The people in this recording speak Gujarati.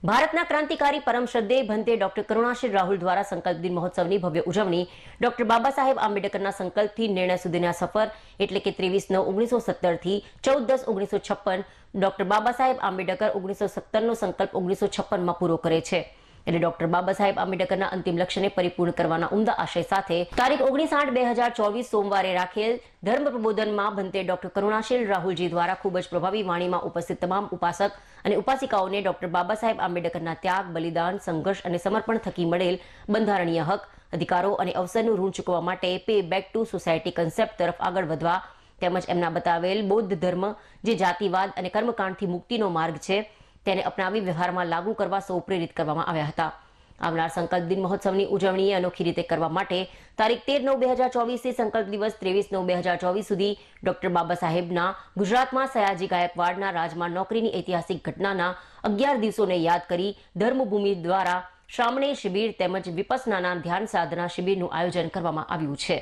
ભારતના ક્રાંતિકારી પરમ શ્રદ્ધેય ભંતે ડોક્ટર કરુણાશીલ રાહુલ દ્વારા સંકલ્પ દિન મહોત્સવની ભવ્ય ઉજવણી ડોક્ટર બાબા સાહેબ આંબેડકરના સંકલ્પથી નિર્ણય સુધીના સફર એટલે કે 23/9/1917 થી 14/10/1956 ડોક્ટર બાબા સાહેબ આંબેડકર 1917 નો સંકલ્પ 1956 માં પૂરો કરે છે। એટલે ડોક્ટર બાબા સાહેબ આંબેડકરના અંતિમ લક્ષ્યને પરિપૂર્ણ કરવાના ઉમદા આશય સાથે તારીખ 19/8/2024 સોમવારે રાખેલ ધર્મ પ્રબોધનમાં ભંતે ડોક્ટર કરુણાશીલ રાહુલજી દ્વારા ખૂબ જ પ્રભાવી વાણીમાં ઉપસ્થિત તમામ ઉપાસક અને ઉપાસિકાઓને ડોક્ટર બાબા સાહેબ આંબેડકરના ત્યાગ, બલિદાન, સંઘર્ષ અને સમર્પણ થકી મળેલ બંધારણીય હક, અધિકારો અને અવસરનું ઋણ ચૂકવવા માટે pay back to society concept તરફ આગળ વધવા તેમજ એમના બતાવેલ બૌદ્ધ ધર્મ જે જાતિવાદ અને કર્મકાંડથી મુક્તિનો માર્ગ છે તેને અપનાવી વ્યવહારમાં લાગુ કરવા સૌ પ્રેરિત કરવામાં આવ્યા હતા। આવનાર સંકલ્પ દિન મહોત્સવની ઉજવણી અનોખી રીતે કરવા માટે તારીખ 13/9/2024 થી સંકલ્પ દિવસ 23/9/2024 સુધી ડોક્ટર બાબા સાહેબના ગુજરાતમાં સયાજી ગાયકવાડના રાજમાં નોકરીની ઐતિહાસિક ઘટનાના 11 દિવસોને યાદ કરી ધર્મભૂમિ દ્વારા શ્રામણી શિબિર તેમજ વિપસનાના ધ્યાન સાધના શિબિરનું આયોજન કરવામાં આવ્યું છે।